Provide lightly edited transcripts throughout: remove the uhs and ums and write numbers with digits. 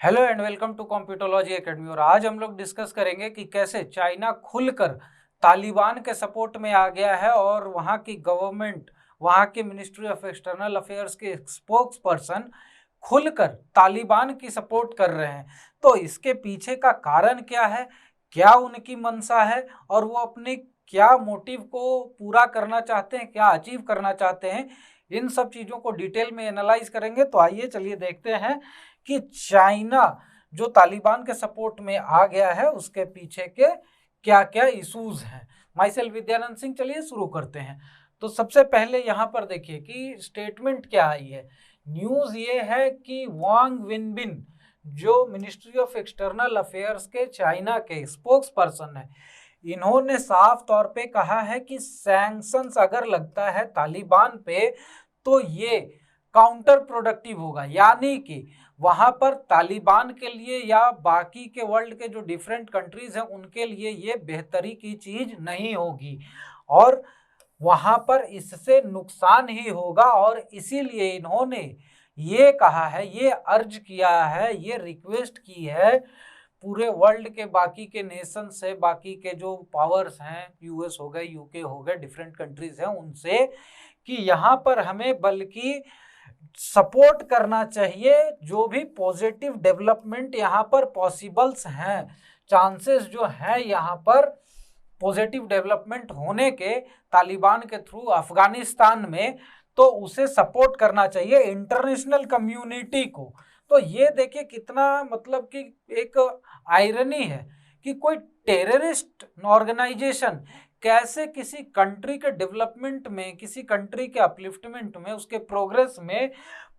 Hello and welcome to Computerology academy. और आज हम लोग डिस्कस करेंगे कि कैसे चाइना खुलकर तालिबान के सपोर्ट में आ गया है और वहाँ की गवर्नमेंट, वहाँ के मिनिस्ट्री ऑफ एक्सटर्नल अफेयर्स के स्पोक्स पर्सन खुलकर तालिबान की सपोर्ट कर रहे हैं। तो इसके पीछे का कारण क्या है, क्या उनकी मंशा है और वो अपने क्या मोटिव को पूरा करना चाहते हैं, क्या अचीव करना चाहते हैं, इन सब चीज़ों को डिटेल में एनालाइज करेंगे। तो आइए चलिए देखते हैं कि चाइना जो तालिबान के सपोर्ट में आ गया है उसके पीछे के क्या क्या इश्यूज हैं। माई सेल्फ विद्यानंद सिंह, चलिए शुरू करते हैं। तो सबसे पहले यहाँ पर देखिए कि स्टेटमेंट क्या आई है। न्यूज ये है कि वांग विनबिन जो मिनिस्ट्री ऑफ एक्सटर्नल अफेयर्स के चाइना के स्पोक्स पर्सन है, इन्होंने साफ तौर पे कहा है कि सैंक्शंस अगर लगता है तालिबान पे तो ये काउंटर प्रोडक्टिव होगा, यानी कि वहां पर तालिबान के लिए या बाकी के वर्ल्ड के जो डिफरेंट कंट्रीज हैं उनके लिए ये बेहतरी की चीज नहीं होगी और वहां पर इससे नुकसान ही होगा। और इसीलिए इन्होंने ये कहा है, ये अर्ज किया है, ये रिक्वेस्ट की है पूरे वर्ल्ड के बाकी के नेशन से, बाकी के जो पावर्स हैं, यूएस हो गए, यूके हो गए, डिफरेंट कंट्रीज हैं, उनसे कि यहाँ पर हमें बल्कि सपोर्ट करना चाहिए जो भी पॉजिटिव डेवलपमेंट यहाँ पर पॉसिबल्स हैं, चांसेस जो है यहाँ पर पॉजिटिव डेवलपमेंट होने के तालिबान के थ्रू अफगानिस्तान में, तो उसे सपोर्ट करना चाहिए इंटरनेशनल कम्युनिटी को। तो ये देखिए कितना मतलब कि एक आयरनी है कि कोई टेररिस्ट ऑर्गेनाइजेशन कैसे किसी कंट्री के डेवलपमेंट में, किसी कंट्री के अपलिफ्टमेंट में, उसके प्रोग्रेस में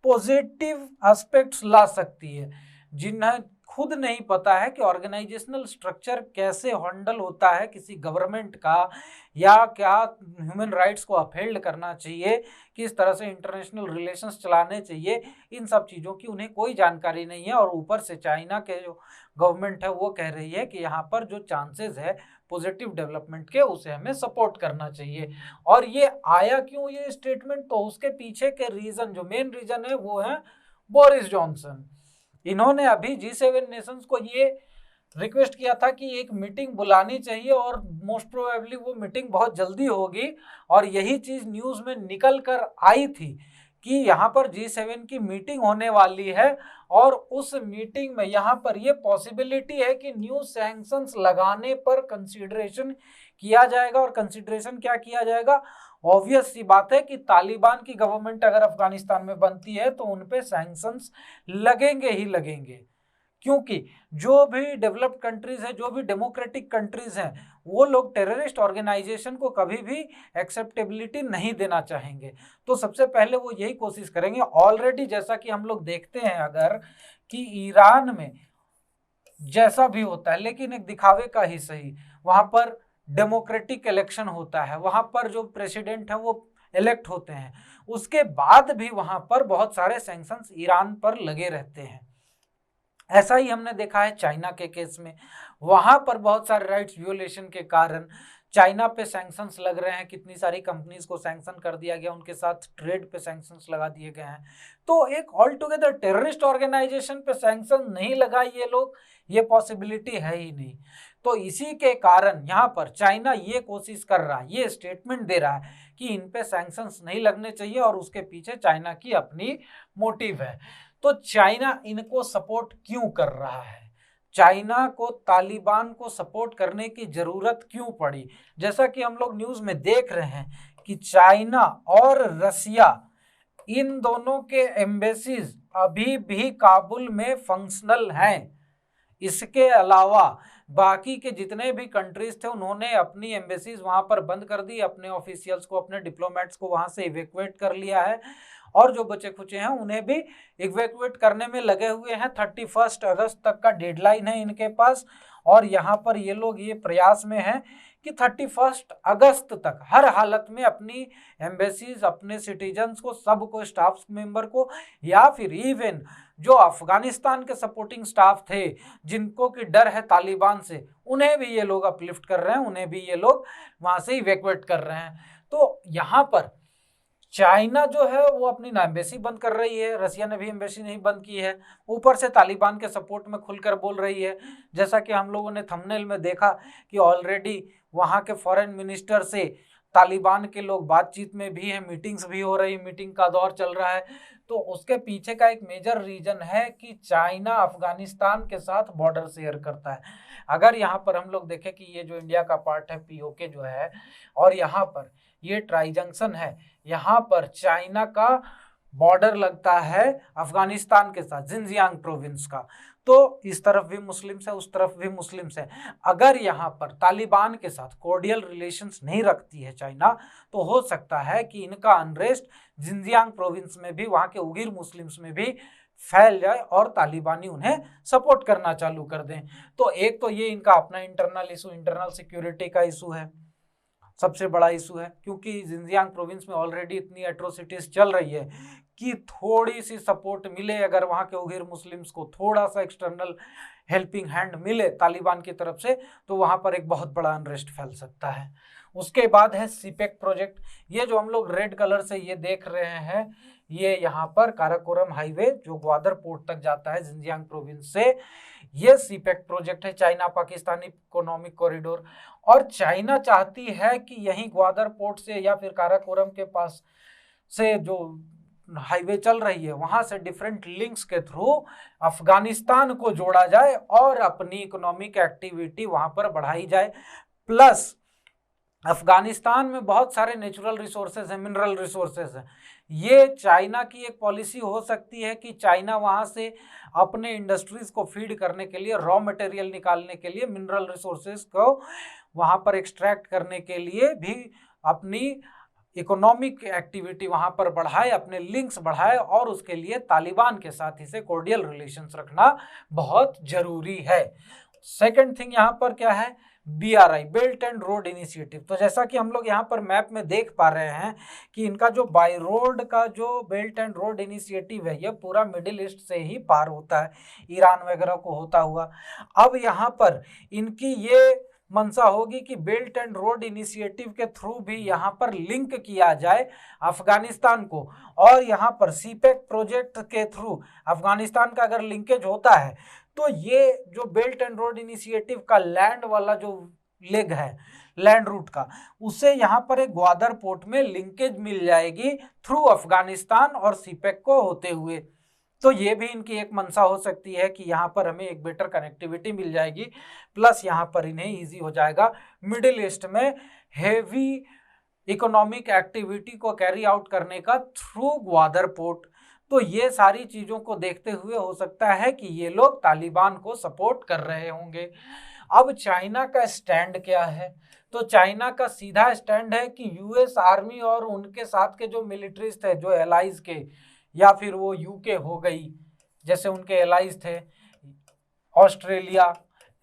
पॉजिटिव एस्पेक्ट्स ला सकती है, जिन्हें खुद नहीं पता है कि ऑर्गेनाइजेशनल स्ट्रक्चर कैसे हैंडल होता है किसी गवर्नमेंट का, या क्या ह्यूमन राइट्स को अपहेल्ड करना चाहिए, किस तरह से इंटरनेशनल रिलेशंस चलाने चाहिए, इन सब चीज़ों की उन्हें कोई जानकारी नहीं है। और ऊपर से चाइना के जो गवर्नमेंट है वो कह रही है कि यहाँ पर जो चांसेस है पॉजिटिव डेवलपमेंट के, उसे हमें सपोर्ट करना चाहिए। और ये आया क्यों ये स्टेटमेंट, तो उसके पीछे के रीजन, जो मेन रीजन है वो है बोरिस जॉनसन। इन्होंने अभी G7 नेशंस को ये रिक्वेस्ट किया था कि एक मीटिंग बुलानी चाहिए और मोस्ट प्रोबेबली वो मीटिंग बहुत जल्दी होगी। और यही चीज न्यूज में निकल कर आई थी कि यहाँ पर G7 की मीटिंग होने वाली है और उस मीटिंग में यहाँ पर ये पॉसिबिलिटी है कि न्यू सैंक्शंस लगाने पर कंसीडरेशन किया जाएगा। और कंसीडरेशन क्या किया जाएगा, ऑब्वियस सी बात है कि तालिबान की गवर्नमेंट अगर अफगानिस्तान में बनती है तो उन पे सैंक्शंस लगेंगे ही लगेंगे, क्योंकि जो भी डेवलप्ड कंट्रीज है, जो भी डेमोक्रेटिक कंट्रीज हैं, वो लोग टेररिस्ट ऑर्गेनाइजेशन को कभी भी एक्सेप्टेबिलिटी नहीं देना चाहेंगे। तो सबसे पहले वो यही कोशिश करेंगे। ऑलरेडी जैसा कि हम लोग देखते हैं अगर कि ईरान में जैसा भी होता है, लेकिन एक दिखावे का ही सही, वहां पर डेमोक्रेटिक इलेक्शन होता है, वहां पर जो प्रेसिडेंट है वो इलेक्ट होते हैं, उसके बाद भी वहां पर बहुत सारे सैंक्शंस ईरान पर लगे रहते हैं। ऐसा ही हमने देखा है चाइना के केस में, वहां पर बहुत सारे राइट्स वियोलेशन के कारण चाइना पे सैंक्शंस लग रहे हैं, कितनी सारी कंपनीज को सैंक्शन कर दिया गया, उनके साथ ट्रेड पे सैंक्शंस लगा दिए गए हैं। तो एक ऑल टुगेदर टेररिस्ट ऑर्गेनाइजेशन पे सैंक्शन नहीं लगा ये लोग, ये पॉसिबिलिटी है ही नहीं। तो इसी के कारण यहाँ पर चाइना ये कोशिश कर रहा है, ये स्टेटमेंट दे रहा है कि इन पे सैंक्शंस नहीं लगने चाहिए और उसके पीछे चाइना की अपनी मोटिव है। तो चाइना इनको सपोर्ट क्यों कर रहा है, चाइना को तालिबान को सपोर्ट करने की जरूरत क्यों पड़ी? जैसा कि हम लोग न्यूज में देख रहे हैं कि चाइना और रसिया, इन दोनों के एम्बेसीज अभी भी काबुल में फंक्शनल हैं। इसके अलावा बाकी के जितने भी कंट्रीज थे उन्होंने अपनी एम्बेसीज वहां पर बंद कर दी, अपने ऑफिशियल्स को, अपने डिप्लोमेट्स को वहां से इवैक्यूएट कर लिया है और जो बचे खुचे हैं उन्हें भी इवैक्यूएट करने में लगे हुए हैं। 31 अगस्त तक का डेडलाइन है इनके पास और यहाँ पर ये लोग ये प्रयास में हैं कि 31 अगस्त तक हर हालत में अपनी एम्बेसीज, अपने सिटीजन्स को, सबको, स्टाफ मेंबर को, या फिर इवन जो अफगानिस्तान के सपोर्टिंग स्टाफ थे जिनको की डर है तालिबान से, उन्हें भी ये लोग अपलिफ्ट कर रहे हैं, उन्हें भी ये लोग वहां से इवैक्यूएट कर रहे हैं। तो यहाँ पर चाइना जो है वो अपनी एम्बेसी बंद कर रही है, रसिया ने भी एम्बेसी नहीं बंद की है, ऊपर से तालिबान के सपोर्ट में खुलकर बोल रही है। जैसा कि हम लोगों ने थंबनेल में देखा कि ऑलरेडी वहाँ के फॉरेन मिनिस्टर से तालिबान के लोग बातचीत में भी हैं, मीटिंग्स भी हो रही, मीटिंग का दौर चल रहा है। तो उसके पीछे का एक मेजर रीजन है कि चाइना अफगानिस्तान के साथ बॉर्डर शेयर करता है। अगर यहाँ पर हम लोग देखें कि ये जो इंडिया का पार्ट है पीओके जो है, और यहाँ पर ये ट्राई जंक्शन है, यहाँ पर चाइना का बॉर्डर लगता है अफगानिस्तान के साथ, जिनजियांग प्रोविंस का। तो इस तरफ भी मुस्लिम्स है, उस तरफ भी मुस्लिम्स है। अगर यहाँ पर तालिबान के साथ कोर्डियल रिलेशंस नहीं रखती है चाइना, तो हो सकता है कि इनका अनरेस्ट जिनजियांग प्रोविंस में भी, वहाँ के उगिर मुस्लिम्स में भी फैल जाए और तालिबानी उन्हें सपोर्ट करना चालू कर दें। तो एक तो ये इनका अपना इंटरनल इशू, इंटरनल सिक्योरिटी का इशू है, सबसे बड़ा इशू है, क्योंकि जिनजियांग प्रोविंस में ऑलरेडी इतनी एट्रोसिटीज चल रही है कि थोड़ी सी सपोर्ट मिले, अगर वहाँ के उगिर मुस्लिम्स को थोड़ा सा एक्सटर्नल हेल्पिंग हैंड मिले तालिबान की तरफ से, तो वहाँ पर एक बहुत बड़ा अनरेस्ट फैल सकता है। उसके बाद है सीपेक प्रोजेक्ट। ये जो हम लोग रेड कलर से ये देख रहे हैं, ये यहाँ पर काराकोरम हाईवे जो ग्वादर पोर्ट तक जाता है जिनजियांग प्रोविंस से, ये सीपेक प्रोजेक्ट है, चाइना पाकिस्तानी इकोनॉमिक कॉरिडोर। और चाइना चाहती है कि यहीं ग्वादर पोर्ट से या फिर काराकोरम के पास से जो हाईवे चल रही है, वहां से डिफरेंट लिंक्स के थ्रू अफगानिस्तान को जोड़ा जाए और अपनी इकोनॉमिक एक्टिविटी वहां पर बढ़ाई जाए। प्लस अफगानिस्तान में बहुत सारे नेचुरल रिसोर्सेज हैं, मिनरल रिसोर्सेज हैं। ये चाइना की एक पॉलिसी हो सकती है कि चाइना वहाँ से अपने इंडस्ट्रीज को फीड करने के लिए, रॉ मटेरियल निकालने के लिए, मिनरल रिसोर्सेज को वहाँ पर एक्सट्रैक्ट करने के लिए भी अपनी इकोनॉमिक एक्टिविटी वहाँ पर बढ़ाए, अपने लिंक्स बढ़ाए, और उसके लिए तालिबान के साथ इसे कोर्डियल रिलेशंस रखना बहुत जरूरी है। सेकेंड थिंग यहाँ पर क्या है, BRI, belt and road initiative. तो जैसा कि हम लोग यहाँ पर मैप में देख पा रहे हैं कि इनका जो बाय रोड का जो बेल्ट एंड रोड इनिशिएटिव है, ये पूरा मिडिल ईस्ट से ही पार होता है, ईरान वगैरह को होता हुआ। अब यहाँ पर इनकी ये मंशा होगी कि बेल्ट एंड रोड इनिशिएटिव के थ्रू भी यहाँ पर लिंक किया जाए अफगानिस्तान को, और यहाँ पर सीपेक प्रोजेक्ट के थ्रू अफगानिस्तान का अगर लिंकेज होता है, तो ये जो बेल्ट एंड रोड इनिशिएटिव का लैंड वाला जो लेग है, लैंड रूट का, उसे यहाँ पर एक ग्वादर पोर्ट में लिंकेज मिल जाएगी थ्रू अफगानिस्तान और सीपेक को होते हुए। तो ये भी इनकी एक मंशा हो सकती है कि यहाँ पर हमें एक बेटर कनेक्टिविटी मिल जाएगी, प्लस यहाँ पर इन्हें ईजी हो जाएगा मिडिल ईस्ट में हेवी इकोनॉमिक एक्टिविटी को कैरी आउट करने का थ्रू ग्वादर पोर्ट। तो ये सारी चीज़ों को देखते हुए हो सकता है कि ये लोग तालिबान को सपोर्ट कर रहे होंगे। अब चाइना का स्टैंड क्या है? तो चाइना का सीधा स्टैंड है कि यूएस आर्मी और उनके साथ के जो मिलिट्रीज थे, जो एलाइज के, या फिर वो यूके हो गई, जैसे उनके एलाइज थे ऑस्ट्रेलिया,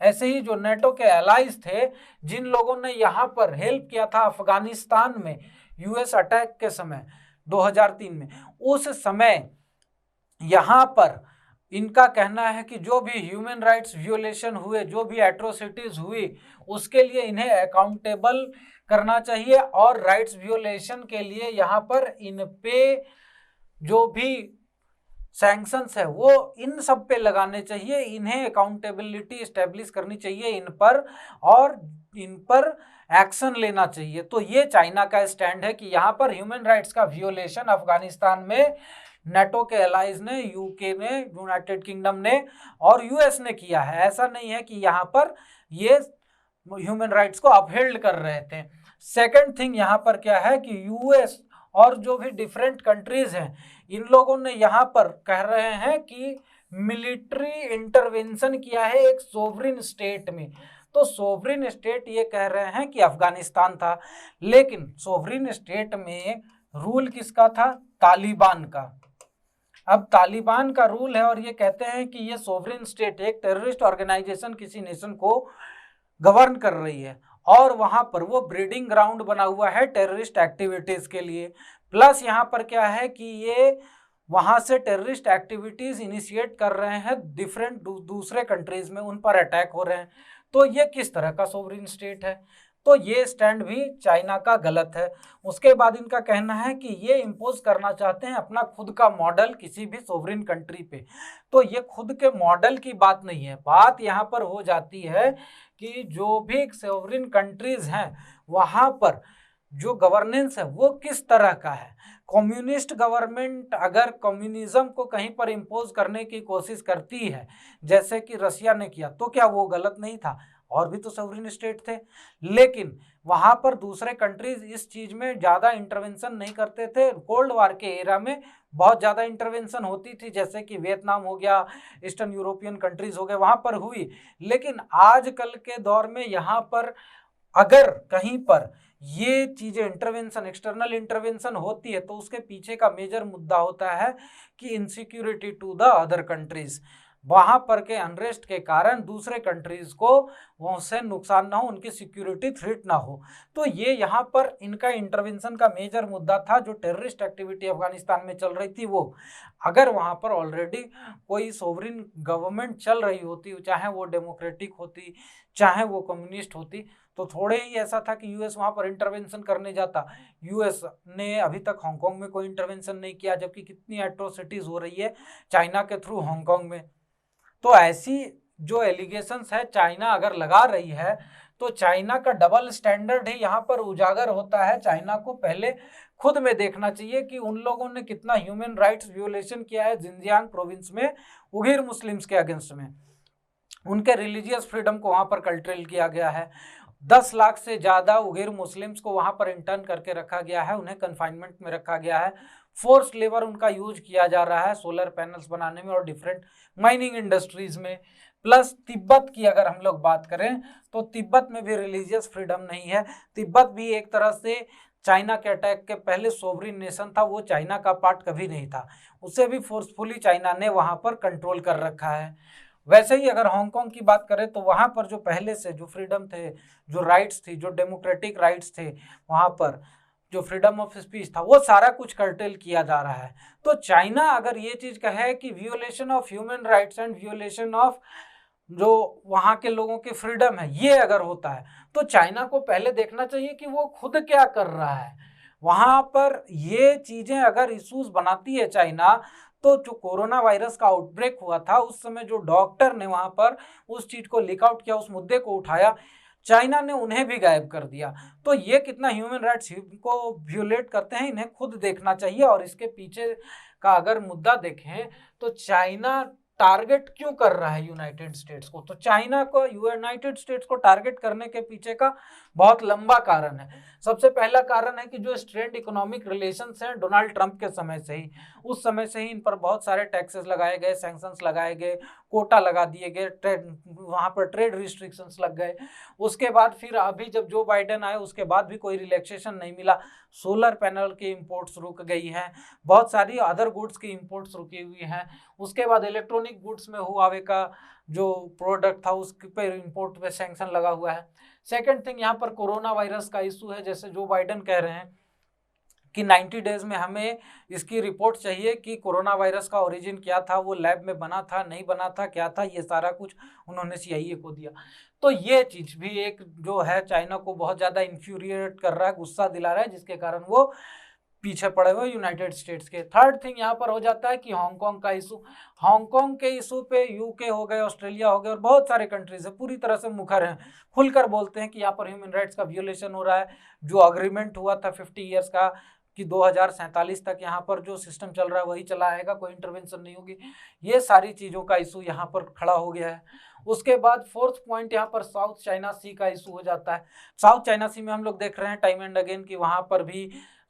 ऐसे ही जो नेटो के एलाइज थे, जिन लोगों ने यहाँ पर हेल्प किया था अफगानिस्तान में यूएस अटैक के समय 2003 में, उस समय यहाँ पर इनका कहना है कि जो भी ह्यूमन राइट्स वियोलेशन हुए, जो भी एट्रोसिटीज हुई, उसके लिए इन्हें अकाउंटेबल करना चाहिए, और राइट्स वियोलेशन के लिए यहाँ पर इन पे जो भी सैंक्शंस है वो इन सब पे लगाने चाहिए, इन्हें अकाउंटेबिलिटी इस्टेब्लिश करनी चाहिए इन पर, और इन पर एक्शन लेना चाहिए। तो ये चाइना का स्टैंड है कि यहाँ पर ह्यूमन राइट्स का वियोलेशन अफगानिस्तान में नेटो के एलाइज ने, यूके ने, यूनाइटेड किंगडम ने और यूएस ने किया है। ऐसा नहीं है कि यहाँ पर ये ह्यूमन राइट्स को अपहेल्ड कर रहे थे। सेकंड थिंग यहाँ पर क्या है कि यूएस और जो भी डिफरेंट कंट्रीज हैं, इन लोगों ने यहाँ पर कह रहे हैं कि मिलिट्री इंटरवेंशन किया है एक सोवरिन स्टेट में। तो सोवरिन स्टेट ये कह रहे हैं कि अफगानिस्तान था, लेकिन सोवरिन स्टेट में रूल किसका था? तालिबान का। अब तालिबान का रूल है और ये कहते हैं कि ये सोवरिन स्टेट, एक टेररिस्ट ऑर्गेनाइजेशन किसी नेशन को गवर्न कर रही है, और वहाँ पर वो ब्रीडिंग ग्राउंड बना हुआ है टेररिस्ट एक्टिविटीज़ के लिए। प्लस यहाँ पर क्या है कि ये वहाँ से टेररिस्ट एक्टिविटीज़ इनिशिएट कर रहे हैं, डिफरेंट दूसरे कंट्रीज़ में उन पर अटैक हो रहे हैं। तो ये किस तरह का सोवरिन स्टेट है? तो ये स्टैंड भी चाइना का गलत है। उसके बाद इनका कहना है कि ये इम्पोज करना चाहते हैं अपना खुद का मॉडल किसी भी सोवरेन कंट्री पे। तो ये खुद के मॉडल की बात नहीं है, बात यहाँ पर हो जाती है कि जो भी सोवरेन कंट्रीज हैं वहाँ पर जो गवर्नेंस है वो किस तरह का है। कम्युनिस्ट गवर्नमेंट अगर कम्युनिज्म को कहीं पर इम्पोज करने की कोशिश करती है जैसे कि रशिया ने किया, तो क्या वो गलत नहीं था? और भी तो सोवरेन स्टेट थे, लेकिन वहां पर दूसरे कंट्रीज इस चीज में ज्यादा इंटरवेंशन नहीं करते थे। कोल्ड वार के एरा में बहुत ज्यादा इंटरवेंशन होती थी, जैसे कि वियतनाम हो गया, ईस्टर्न यूरोपियन कंट्रीज हो गए, वहां पर हुई। लेकिन आजकल के दौर में यहाँ पर अगर कहीं पर ये चीजें इंटरवेंशन, एक्सटर्नल इंटरवेंशन होती है, तो उसके पीछे का मेजर मुद्दा होता है कि insecurity to the other countries. वहां पर के अनरेस्ट के कारण दूसरे कंट्रीज को उससे नुकसान ना हो, उनकी सिक्योरिटी थ्रेट ना हो। तो ये यहाँ पर इनका इंटरवेंशन का मेजर मुद्दा था। जो टेररिस्ट एक्टिविटी अफगानिस्तान में चल रही थी, वो अगर वहां पर ऑलरेडी कोई सोवरेन गवर्नमेंट चल रही होती, चाहे वो डेमोक्रेटिक होती चाहे वो कम्युनिस्ट होती, तो थोड़े ही ऐसा था कि यूएस वहां पर इंटरवेंशन करने जाता। यूएस ने अभी तक हांगकांग में कोई इंटरवेंशन नहीं किया, जबकि कितनी एट्रोसिटीज हो रही है चाइना के थ्रू हांगकांग में। तो ऐसी जो एलिगेशंस है चाइना अगर लगा रही है, तो चाइना का डबल स्टैंडर्ड ही यहाँ पर उजागर होता है। चाइना को पहले खुद में देखना चाहिए कि उन लोगों ने कितना ह्यूमन राइट्स वियोलेशन किया है जिनजियांग प्रोविंस में उइघुर मुस्लिम्स के अगेंस्ट में। उनके रिलीजियस फ्रीडम को वहां पर कल्ट्रेल किया गया है। 10 लाख से ज़्यादा उइघुर मुस्लिम्स को वहां पर इंटर्न करके रखा गया है, उन्हें कन्फाइनमेंट में रखा गया है। फोर्स लेबर उनका यूज किया जा रहा है सोलर पैनल्स बनाने में और डिफरेंट माइनिंग इंडस्ट्रीज में। प्लस तिब्बत की अगर हम लोग बात करें तो तिब्बत में भी रिलीजियस फ्रीडम नहीं है। तिब्बत भी एक तरह से चाइना के अटैक के पहले सोवरेन नेशन था, वो चाइना का पार्ट कभी नहीं था, उसे भी फोर्सफुली चाइना ने वहां पर कंट्रोल कर रखा है। वैसे ही अगर हांगकांग की बात करें तो वहां पर जो पहले से जो फ्रीडम थे, जो राइट्स थी, जो डेमोक्रेटिक राइट्स थे, वहां पर जो फ्रीडम ऑफ स्पीच था, वो सारा कुछ कर्टेल किया जा रहा है। तो चाइना अगर ये चीज कहे कि violation of human rights and violation of जो वहां के लोगों की फ्रीडम है, ये अगर होता है, तो चाइना को पहले देखना चाहिए कि वो खुद क्या कर रहा है। वहां पर ये चीजें अगर इश्यूज बनाती है चाइना, तो जो कोरोना वायरस का आउटब्रेक हुआ था उस समय जो डॉक्टर ने वहां पर उस चीज को लीक आउट किया, उस मुद्दे को उठाया, चाइना ने उन्हें भी गायब कर दिया। तो ये कितना ह्यूमन राइट्स को व्यूलेट करते हैं, इन्हें खुद देखना चाहिए। और इसके पीछे का अगर मुद्दा देखें तो चाइना टारगेट क्यों कर रहा है यूनाइटेड स्टेट्स को, तो चाइना को यूनाइटेड स्टेट्स को टारगेट करने के पीछे का बहुत लंबा कारण है। सबसे पहला कारण है कि जो स्ट्रेंड इकोनॉमिक रिलेशंस हैं डोनाल्ड ट्रंप के समय से ही, उस समय से ही इन पर बहुत सारे टैक्सेस लगाए गए, सैंक्शंस लगाए गए, कोटा लगा दिए गए, वहां पर ट्रेड रिस्ट्रिक्शंस लग गए। उसके बाद फिर अभी जब जो बाइडेन आए उसके बाद भी कोई रिलैक्सेशन नहीं मिला। सोलर पैनल की इंपोर्ट्स रुक गई हैं, बहुत सारी अदर गुड्स की इंपोर्ट्स रुकी हुई हैं। उसके बाद इलेक्ट्रॉनिक गुड्स में हुआवे का जो प्रोडक्ट था उस पे इंपोर्ट पे सैंक्शन लगा हुआ है। सेकंड थिंग, यहाँ पर कोरोना वायरस का इशू है। जैसे जो बाइडेन कह रहे हैं कि 90 डेज में हमें इसकी रिपोर्ट चाहिए कि कोरोना वायरस का ओरिजिन क्या था, वो लैब में बना था, नहीं बना था, क्या था, ये सारा कुछ उन्होंने CIA को दिया। तो ये चीज भी एक जो है चाइना को बहुत ज्यादा इन्फ्यूरिएट कर रहा है, गुस्सा दिला रहा है, जिसके कारण वो पीछे पड़े हुए यूनाइटेड स्टेट्स के। थर्ड थिंग यहाँ पर हो जाता है कि हांगकांग का इशू। हांगकांग के इशू पे यूके हो गए, ऑस्ट्रेलिया हो गए और बहुत सारे कंट्रीज है पूरी तरह से मुखर हैं, खुलकर बोलते हैं कि यहाँ पर ह्यूमन राइट्स का वियोलेशन हो रहा है। जो अग्रीमेंट हुआ था 50 ईयर्स का कि 2047 तक यहाँ पर जो सिस्टम चल रहा है वही चला आएगा, कोई इंटरवेंशन नहीं होगी, ये सारी चीज़ों का इशू यहाँ पर खड़ा हो गया है। उसके बाद फोर्थ पॉइंट यहाँ पर साउथ चाइना सी का इशू हो जाता है। साउथ चाइना सी में हम लोग देख रहे हैं टाइम एंड अगेन कि वहाँ पर भी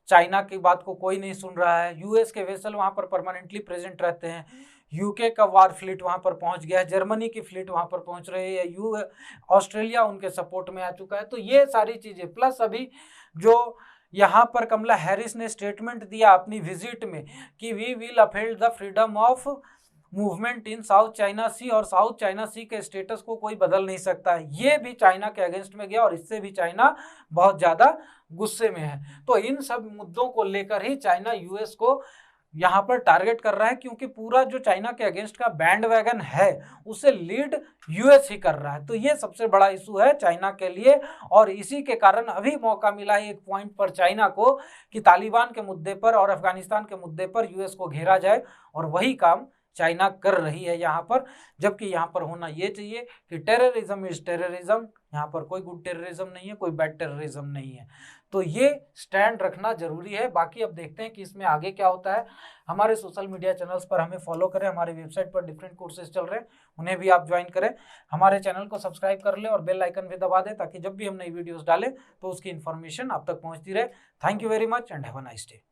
चाइना की बात को कोई नहीं सुन रहा है। यूएस के वेसल वहाँ पर परमानेंटली प्रेजेंट रहते हैं, यूके का वार फ्लीट वहाँ पर पहुँच गया है, जर्मनी की फ्लीट वहाँ पर पहुँच रही है, ऑस्ट्रेलिया उनके सपोर्ट में आ चुका है। तो ये सारी चीज़ें प्लस अभी जो यहाँ पर कमला हैरिस ने स्टेटमेंट दिया अपनी विजिट में कि we will uphold the freedom of movement in South China Sea, और साउथ चाइना सी के स्टेटस को कोई बदल नहीं सकता है, ये भी चाइना के अगेंस्ट में गया और इससे भी चाइना बहुत ज़्यादा गुस्से में है। तो इन सब मुद्दों को लेकर ही चाइना यूएस को यहाँ पर टारगेट कर रहा है, क्योंकि पूरा जो चाइना के अगेंस्ट का बैंड वैगन है उसे लीड यूएस ही कर रहा है। तो ये सबसे बड़ा इशू है चाइना के लिए, और इसी के कारण अभी मौका मिला है एक पॉइंट पर चाइना को कि तालिबान के मुद्दे पर और अफगानिस्तान के मुद्दे पर यूएस को घेरा जाए, और वही काम चाइना कर रही है यहाँ पर। जबकि यहाँ पर होना ये चाहिए कि टेररिज्म इज टेररिज्म, यहाँ पर कोई गुड टेररिज्म नहीं है, कोई बैड टेररिज्म नहीं है। तो ये स्टैंड रखना जरूरी है। बाकी अब देखते हैं कि इसमें आगे क्या होता है। हमारे सोशल मीडिया चैनल्स पर हमें फॉलो करें, हमारे वेबसाइट पर डिफरेंट कोर्सेज चल रहे हैं, उन्हें भी आप ज्वाइन करें। हमारे चैनल को सब्सक्राइब कर लें और बेल आइकन भी दबा दें, ताकि जब भी हम नई वीडियोस डालें तो उसकी इन्फॉर्मेशन आप तक पहुंचती रहे। Thank you very much and have a nice day.